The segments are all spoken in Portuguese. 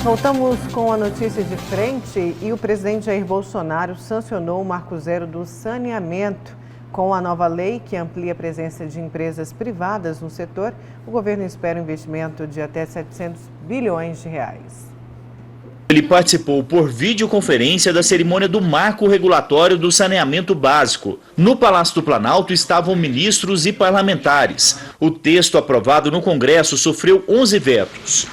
Voltamos com a notícia de frente e o presidente Jair Bolsonaro sancionou o Marco Zero do saneamento. Com a nova lei que amplia a presença de empresas privadas no setor, o governo espera um investimento de até 700 bilhões de reais. Ele participou por videoconferência da cerimônia do marco regulatório do saneamento básico. No Palácio do Planalto estavam ministros e parlamentares. O texto aprovado no Congresso sofreu 11 vetos.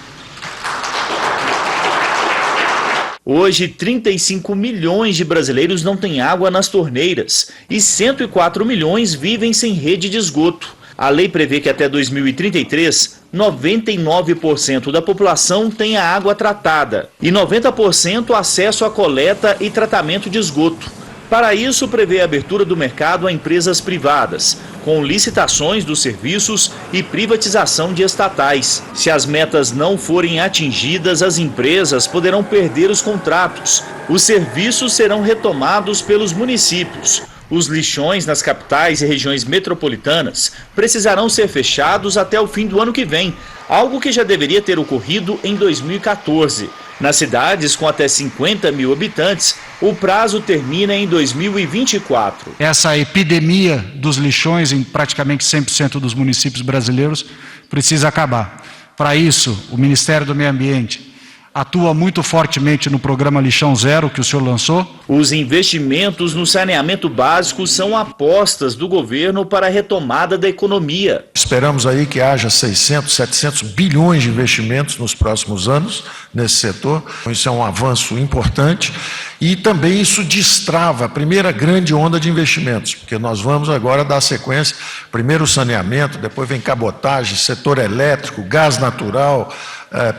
Hoje, 35 milhões de brasileiros não têm água nas torneiras e 104 milhões vivem sem rede de esgoto. A lei prevê que até 2033, 99% da população tenha água tratada e 90% acesso à coleta e tratamento de esgoto. Para isso, prevê a abertura do mercado a empresas privadas, com licitações dos serviços e privatização de estatais. Se as metas não forem atingidas, as empresas poderão perder os contratos. Os serviços serão retomados pelos municípios. Os lixões nas capitais e regiões metropolitanas precisarão ser fechados até o fim do ano que vem, algo que já deveria ter ocorrido em 2014. Nas cidades com até 50 mil habitantes, o prazo termina em 2024. Essa epidemia dos lixões em praticamente 100% dos municípios brasileiros precisa acabar. Para isso, o Ministério do Meio Ambiente atua muito fortemente no programa Lixão Zero que o senhor lançou. Os investimentos no saneamento básico são apostas do governo para a retomada da economia. Esperamos aí que haja 600, 700 bilhões de investimentos nos próximos anos nesse setor. Isso é um avanço importante e também isso destrava a primeira grande onda de investimentos, porque nós vamos agora dar sequência, primeiro o saneamento, depois vem cabotagem, setor elétrico, gás natural,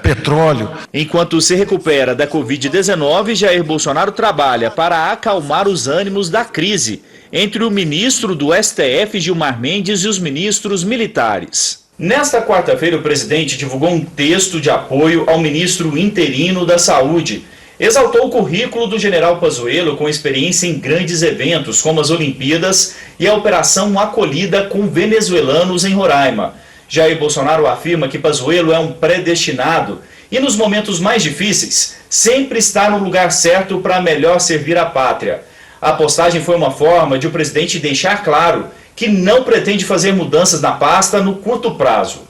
petróleo. Enquanto se recupera da Covid-19, Jair Bolsonaro trabalha para acalmar os ânimos da crise entre o ministro do STF, Gilmar Mendes, e os ministros militares. Nesta quarta-feira, o presidente divulgou um texto de apoio ao ministro interino da Saúde. Exaltou o currículo do general Pazuello com experiência em grandes eventos, como as Olimpíadas e a Operação Acolhida com venezuelanos em Roraima. Jair Bolsonaro afirma que Pazuello é um predestinado e, nos momentos mais difíceis, sempre está no lugar certo para melhor servir a pátria. A postagem foi uma forma de o presidente deixar claro que não pretende fazer mudanças na pasta no curto prazo.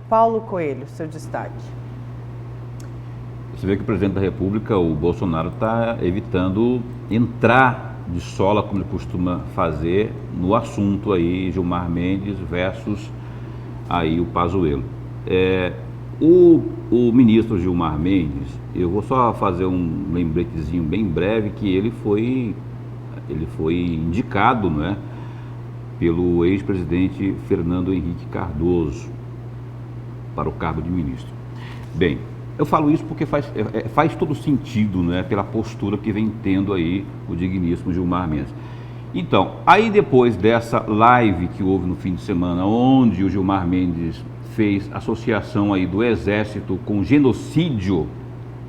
Paulo Coelho, seu destaque. Você vê que o presidente da República, o Bolsonaro, está evitando entrar de sola, como ele costuma fazer, no assunto aí, Gilmar Mendes versus aí o Pazuello. O ministro Gilmar Mendes, eu vou só fazer um lembretezinho bem breve, que ele foi indicado, não é, pelo ex-presidente Fernando Henrique Cardoso para o cargo de ministro. Bem, eu falo isso porque faz todo sentido, né, pela postura que vem tendo aí o digníssimo Gilmar Mendes. Então, aí depois dessa live que houve no fim de semana, onde o Gilmar Mendes fez associação aí do Exército com genocídio,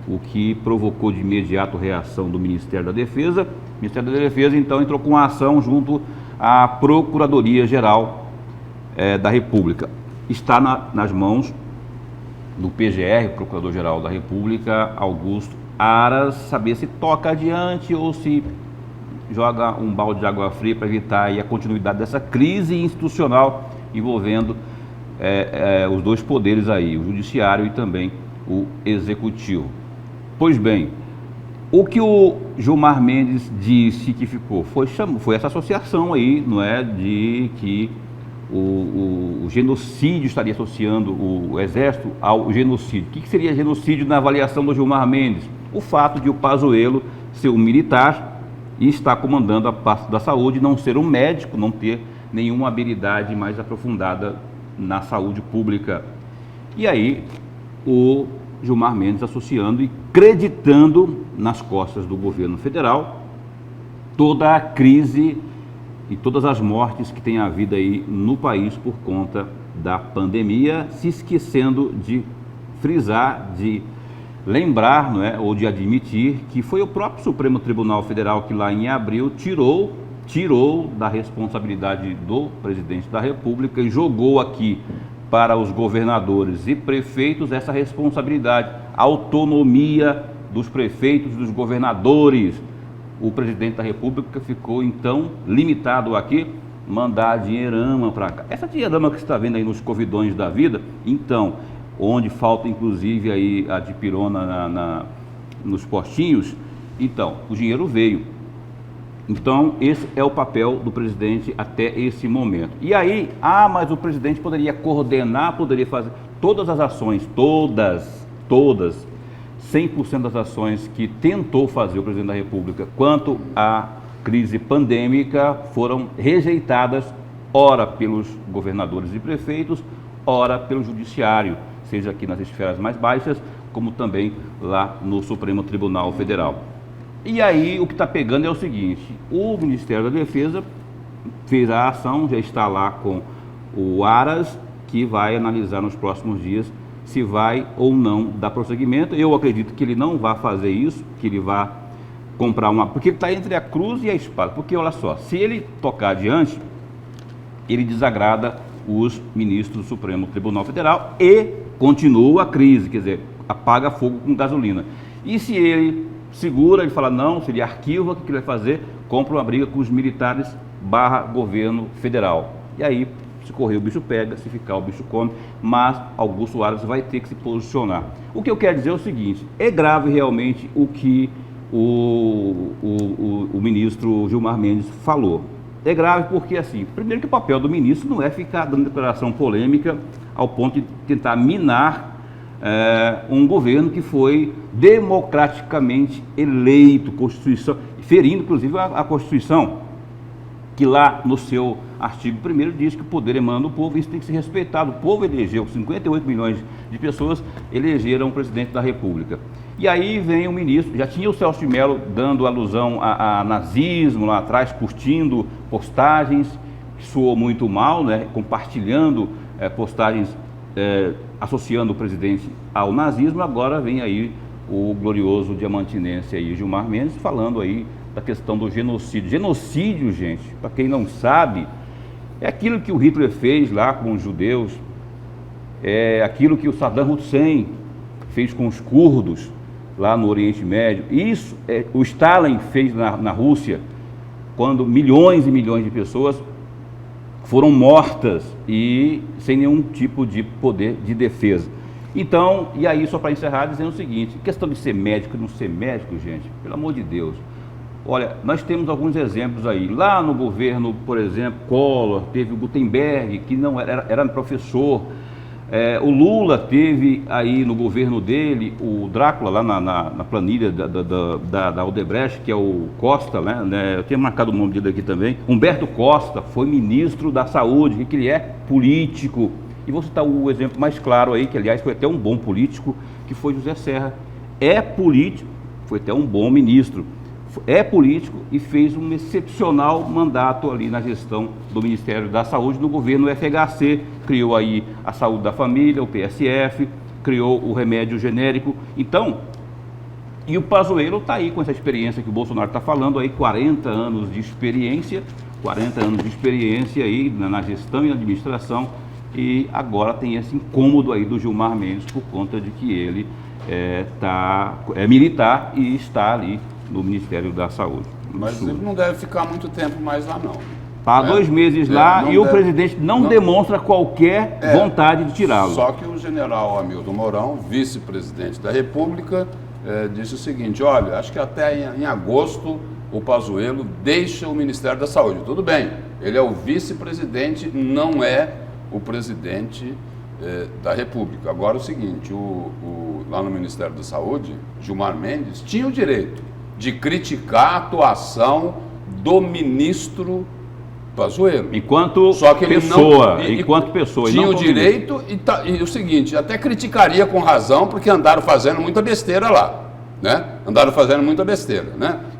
o que provocou de imediato reação do Ministério da Defesa. O Ministério da Defesa, então, entrou com uma ação junto à Procuradoria-Geral da República. Está nas mãos do PGR, Procurador-Geral da República, Augusto Aras, saber se toca adiante ou se joga um balde de água fria para evitar aí a continuidade dessa crise institucional envolvendo os dois poderes aí, o Judiciário e também o Executivo. Pois bem, o que o Gilmar Mendes disse que ficou foi essa associação aí, não é, de que o genocídio estaria associando o Exército ao genocídio. O que seria genocídio na avaliação do Gilmar Mendes? O fato de o Pazuello ser um militar e estar comandando a pasta da saúde, não ser um médico, não ter nenhuma habilidade mais aprofundada na saúde pública. E aí, o Gilmar Mendes associando e acreditando nas costas do governo federal toda a crise e todas as mortes que tem havido aí no país por conta da pandemia, se esquecendo de frisar, de lembrar, não é, ou de admitir que foi o próprio Supremo Tribunal Federal que lá em abril tirou da responsabilidade do presidente da República e jogou aqui para os governadores e prefeitos essa responsabilidade, a autonomia dos prefeitos e dos governadores. O presidente da República ficou, então, limitado aqui, mandar dinheirama para cá. Essa dinheirama que você está vendo aí nos covidões da vida, então, onde falta, inclusive, aí a dipirona nos postinhos, então, o dinheiro veio. Então, esse é o papel do presidente até esse momento. E aí, mas o presidente poderia coordenar, poderia fazer todas as ações, todas, 100% das ações que tentou fazer o presidente da República quanto à crise pandêmica foram rejeitadas, ora pelos governadores e prefeitos, ora pelo judiciário, seja aqui nas esferas mais baixas, como também lá no Supremo Tribunal Federal. E aí o que está pegando é o seguinte, o Ministério da Defesa fez a ação, já está lá com o Aras, que vai analisar nos próximos dias se vai ou não dar prosseguimento. Eu acredito que ele não vai fazer isso, que ele vai comprar porque ele está entre a cruz e a espada. Porque olha só, se ele tocar adiante, ele desagrada os ministros do Supremo Tribunal Federal e continua a crise, quer dizer, apaga fogo com gasolina. E se ele segura, ele fala não, se ele arquiva, o que ele vai fazer? Compra uma briga com os militares / governo federal. E aí, se correr o bicho pega, se ficar o bicho come, mas Augusto Aras vai ter que se posicionar. O que eu quero dizer é o seguinte, é grave realmente o que o ministro Gilmar Mendes falou. É grave porque, assim, primeiro que o papel do ministro não é ficar dando declaração polêmica ao ponto de tentar minar um governo que foi democraticamente eleito, Constituição, ferindo inclusive a Constituição, que lá no seu artigo 1º diz que o poder emana do povo, isso tem que ser respeitado. O povo elegeu, 58 milhões de pessoas elegeram o presidente da República. E aí vem o ministro, já tinha o Celso de Mello dando alusão a nazismo lá atrás, curtindo postagens, que soou muito mal, né, compartilhando postagens associando o presidente ao nazismo. Agora vem aí o glorioso diamantinense aí, Gilmar Mendes, falando aí da questão do genocídio. Genocídio, gente, para quem não sabe, é aquilo que o Hitler fez lá com os judeus, é aquilo que o Saddam Hussein fez com os curdos lá no Oriente Médio. Isso o Stalin fez na Rússia, quando milhões e milhões de pessoas foram mortas e sem nenhum tipo de poder de defesa. Então, e aí só para encerrar dizendo o seguinte, questão de ser médico e não ser médico, gente, pelo amor de Deus. Olha, nós temos alguns exemplos aí. Lá no governo, por exemplo, Collor, teve o Gutenberg, que não era professor. O Lula teve aí no governo dele, o Drácula, lá na planilha da Odebrecht, que é o Costa, né? Eu tinha marcado o nome dele aqui também. Humberto Costa foi ministro da Saúde, que ele é político. E vou citar o exemplo mais claro aí, que aliás foi até um bom político, que foi José Serra. É político, foi até um bom ministro. É político e fez um excepcional mandato ali na gestão do Ministério da Saúde no governo FHC, criou aí a Saúde da Família, o PSF, criou o remédio genérico. Então, e o Pazuello está aí com essa experiência que o Bolsonaro está falando aí, 40 anos de experiência aí na gestão e na administração, e agora tem esse incômodo aí do Gilmar Mendes por conta de que ele é militar e está ali no Ministério da Saúde. Mas ele não deve ficar muito tempo mais lá, não. Está 2 meses lá e o presidente não demonstra qualquer vontade de tirá-lo. Só que o general Hamilton Mourão, vice-presidente da República, disse o seguinte, olha, acho que até em agosto o Pazuello deixa o Ministério da Saúde. Tudo bem, ele é o vice-presidente, não é o presidente da República. Agora o seguinte, lá no Ministério da Saúde, Gilmar Mendes tinha o direito de criticar a atuação do ministro Pazuello. Enquanto pessoa. Tinha o direito e o seguinte, até criticaria com razão, porque andaram fazendo muita besteira lá, né?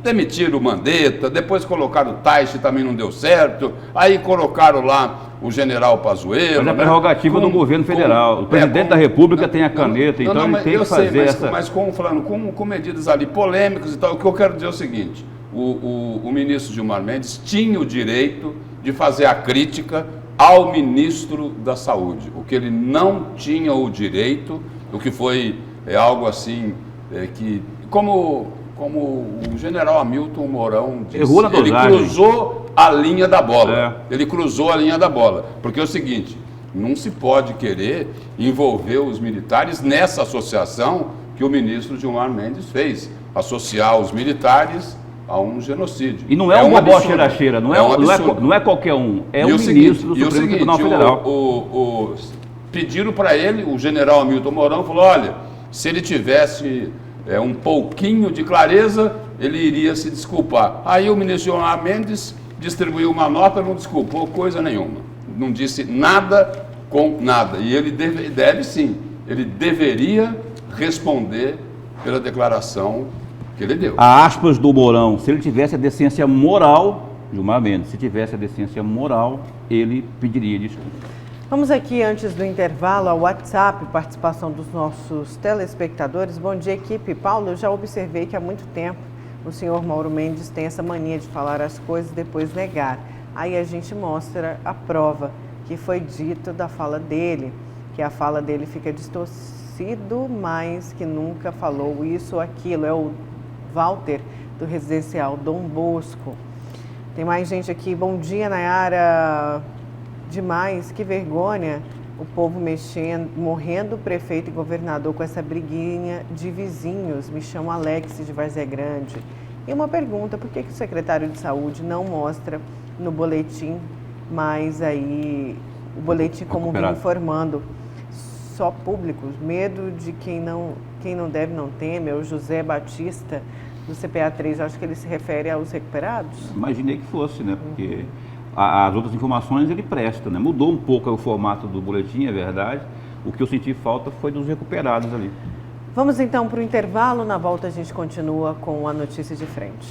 Demitiram o Mandetta, depois colocaram o Taixe, também não deu certo, aí colocaram lá o general Pazuello. Mas é prerrogativa do governo federal. O presidente da República tem a caneta, então ele tem que fazer essa... Mas com medidas ali polêmicas e tal, o que eu quero dizer é o seguinte, o ministro Gilmar Mendes tinha o direito de fazer a crítica ao ministro da Saúde, o que ele não tinha o direito, o que foi algo assim, que, como o general Hamilton Mourão disse, errou na ele dosagem. cruzou a linha da bola. Ele cruzou a linha da bola. Porque é o seguinte, não se pode querer envolver os militares nessa associação que o ministro Gilmar Mendes fez, associar os militares a um genocídio. E não é uma absurdo. bocheira-cheira, não é qualquer um, é o ministro do Supremo Tribunal Federal. Pediram para ele, o general Hamilton Mourão falou, olha, se ele tivesse um pouquinho de clareza, ele iria se desculpar. Aí o ministro Gilmar Mendes distribuiu uma nota, não desculpou coisa nenhuma. Não disse nada com nada. E ele deve sim, ele deveria responder pela declaração que ele deu. A aspas do Mourão, se ele tivesse a decência moral, Gilmar Mendes, se tivesse a decência moral, ele pediria desculpa. Vamos aqui, antes do intervalo, ao WhatsApp, participação dos nossos telespectadores. Bom dia, equipe. Paulo, eu já observei que há muito tempo o senhor Mauro Mendes tem essa mania de falar as coisas e depois negar. Aí a gente mostra a prova que foi dito da fala dele, que a fala dele fica distorcido, mas que nunca falou isso ou aquilo. É o Walter, do residencial Dom Bosco. Tem mais gente aqui. Bom dia, Nayara. Demais, que vergonha o povo morrendo, prefeito e governador com essa briguinha de vizinhos. Me chamo Alex de Várzea Grande. E uma pergunta, por que o secretário de saúde não mostra no boletim, mas aí o boletim como vinha informando só públicos? Medo de quem não deve não teme, é o José Batista do CPA3, acho que ele se refere aos recuperados? Imaginei que fosse, né? Porque as outras informações ele presta, né? Mudou um pouco o formato do boletim, é verdade. O que eu senti falta foi dos recuperados ali. Vamos então para o intervalo. Na volta a gente continua com a notícia de frente.